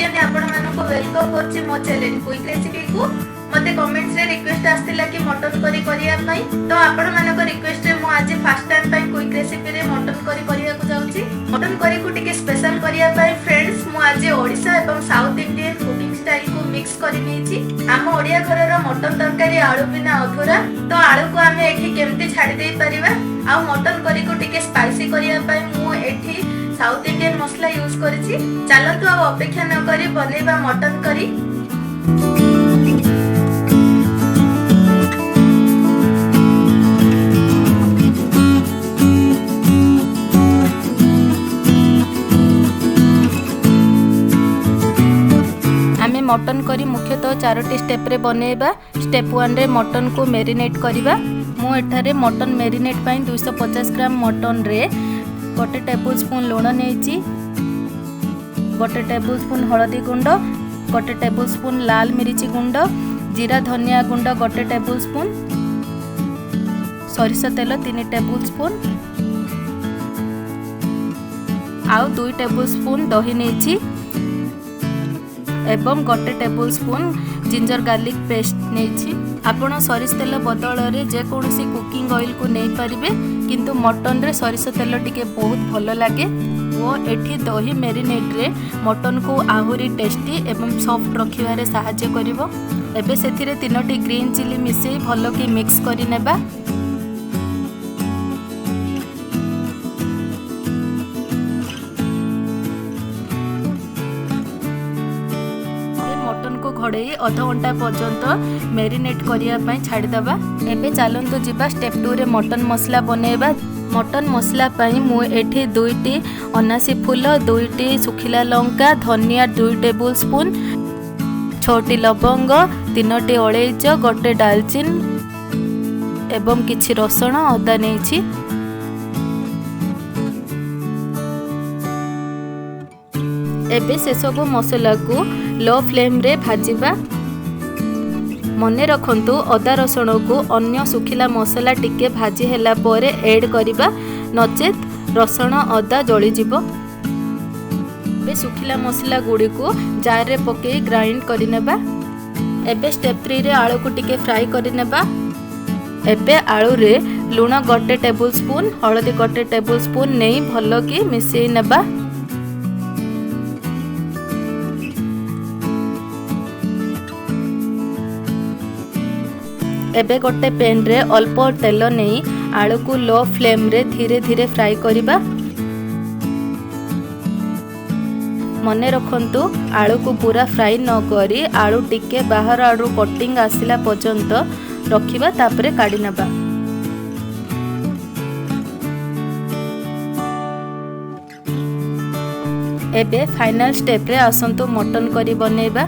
सुज्ञानी आपण मानको वेलकम करछि मो चैनल क्विक रेसिपी को। मते कमेंट्स रे रिक्वेस्ट आस्तिला कि मटन करी करिया पई, तो आपण मानको रिक्वेस्ट रे मो आज फर्स्ट टाइम पई क्विक रेसिपी रे मटन करी करिया को जाउछि। मटन करी को टिके स्पेशल करिया पई फ्रेंड्स मो आज ओडिशा एवं साउथ इंडियन कुकिंग स्टाइल को मिक्स करी नेछि। हम ओडिया घर रो मटन तरकारी आलू बिना अधूरा, तो आलू को हमें एठी केमती छाडी देई परिबा। आ मटन करी को टिके स्पाइसी करिया पई मो एठी साउथ इंडियन मसला यूज करिछि। चलंतु अब अपेक्षा न करी बनेबा मटन करी। मटन करी मुख्यतः 4टी स्टेप रे बनेबा। स्टेप 1 रे मटन को मेरिनेट करिबा। मु एठारे मटन मेरिनेट पई 250 ग्राम मटन रे 1 टेबल स्पून लूण नेछि, 1 टेबल स्पून हळदी गुंड, 1 टेबल स्पून लाल मिर्ची गुंड, जीरा धनिया गुंड 1 टेबल स्पून, सरिष तेल 3 टेबल स्पून, आउ 2 टेबल स्पून दही नेछि एवं 1 tablespoon ginger garlic paste नेछि। आपण सरिष तेल बदल रे जे कोनोसी कुकिंग ऑयल को नै परिबे, किंतु मटन रे सरिष तेल टिके बहुत भलो लागे। वो एठी दही मेरिनेट रे मटन को आहुरी टेस्टी एवं सॉफ्ट रखिबारे सहायता करिवो। एबे सेथिरे 3टी ग्रीन चिली मिसई भलो कि मिक्स करि नेबा। घोड़े अध घंटा पर्यंत मेरिनेट करिया पई छाड़ी दबा। एबे चलंतु जिबा स्टेप 2 रे मटन मसला बनेबा। मटन मसला पई मु एठी 2टी अनासी फूल, 2टी सुखिला लंका, धनिया 2 टेबल स्पून, 6टी लवंग, 3टी अलैच, 1 दालचीन एवं किछि रसुण अदा नेछि। एबे से सब मसला को लो फ्लेम रे भाजिबा। मने रखंतु अदा रसुण को अन्य सुखिला मसला टिके भाजी हैला परे ऐड करिबा, नचेत रसुण अदा जळी जिवो। बे सुखिला मसला गुडी को जार रे पके ग्राइंड करि नेबा। एबे स्टेप 3 रे आलू को टिके फ्राई करि नेबा। एबे आलू रे लूण 1 टेबल स्पून, हळदी 1 टेबल स्पून नै भलो कि मिसई नेबा। एबे गोटे पैन रे अल्प तेल नहीं आलू को लो फ्लेम रे धीरे धीरे फ्राई करिबा। मने रखंतु आलू को पूरा फ्राई न करी आलू टिके बाहर आडू कटिंग आसिला पर्यंत रखिबा, तापरे काढी नबा। एबे फाइनल स्टेप रे आसंतु मटन करी बनेबा।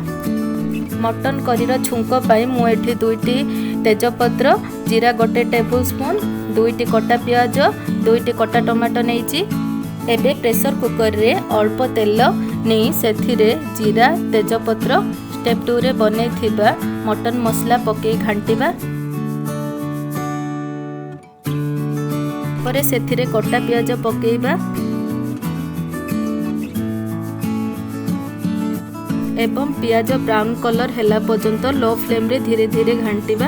मटन करी रो छुंको पाई मु एठी 2टी तेजपत्र, जीरा 1 टेबल स्पून, 2टी कटा प्याज, 2टी कटा टमाटो नेछि। एबे प्रेशर कुकर रे अल्प तेल नहीं सेथिरे जीरा तेजपत्र स्टेप 2 रे बनै थिबा मटन मसला पके घांटीबा। परे सेथिरे कटा प्याज पकेइबा एवं पियाज ब्राउन कलर हैला पर्यंत लो फ्लेम रे धीरे धीरे घांटीबा।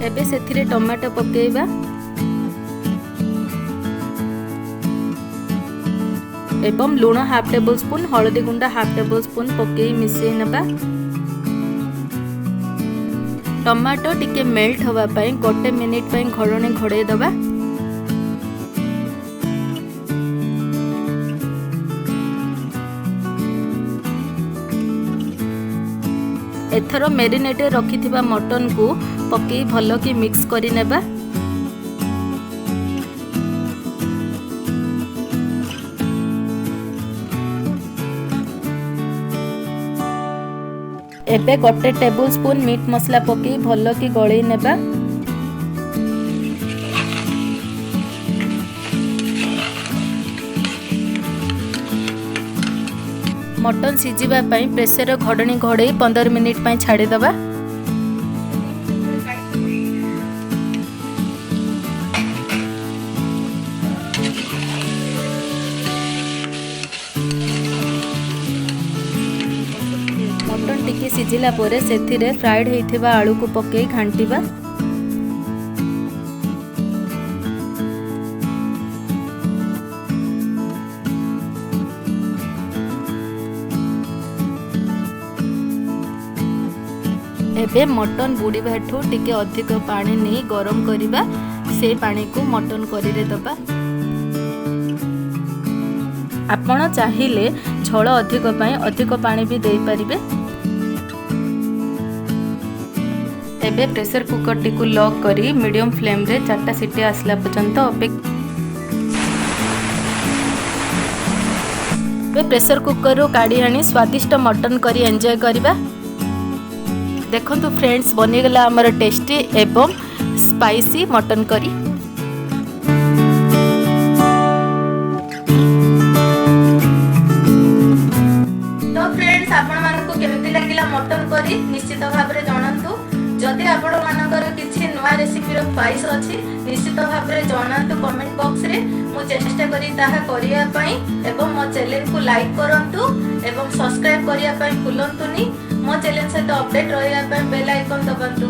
एबे सेथिरे टमाटो पकेइबा एवं लूण 1/2 टेबल स्पून, हळदी गुंडा 1/2 टेबल स्पून पकेई मिसई नबा। टमाटो टिके मेल्ट हवा पई 1 मिनिट पई घोड़णे घोड़े दबा। एथरो मेरिनेट रखिथिबा मटन को पकेई भलो कि मिक्स करि नेबा। एबे 1 टेबल स्पून मीट मसला पकेई भलो कि गळै नेबा। मटन सिझिबा पई प्रेशर घोड़णी घोड़े 15 मिनिट पई छाड़ी दबा। सिझिला पोरे सेथिरे फ्राइड हेइथिबा आलू को पके घांटिबा। एबे मटन बुड़ीबाठू टिके अधिक पानी नहीं गरम करिबा। से पानी को मटन करी रे दबा। आपण चाहिले झोल अधिक पाई अधिक पानी भी दे परिबे। एबे प्रेशर कुकर टी को लॉक करी मीडियम फ्लेम रे 4टा सीटी आसला पर्यंत प्रेशर कुकर रो काढ़ी आनी स्वादिष्ट मटन करी एंजॉय करिबा। देखंतु फ्रेंड्स बनी गला हमर टेस्टी एवं स्पाइसी मटन करी। तो फ्रेंड्स आपण मानको केमति लागिला मटन करी निश्चित भाव रे जणांतु। जदि आपण मानकर किछि नवा रेसिपी रो ख्वाहिश अछि निश्चित भाव रे जणांतु कमेंट बॉक्स रे। मु चेष्टा करी ताहा करिया पई एवं मो चैनल को लाइक करंतु एवं सब्सक्राइब करिया पई भूलंतुनी। मो चैनल सहित अपडेट रहिया पई बेल आइकन दबंतु।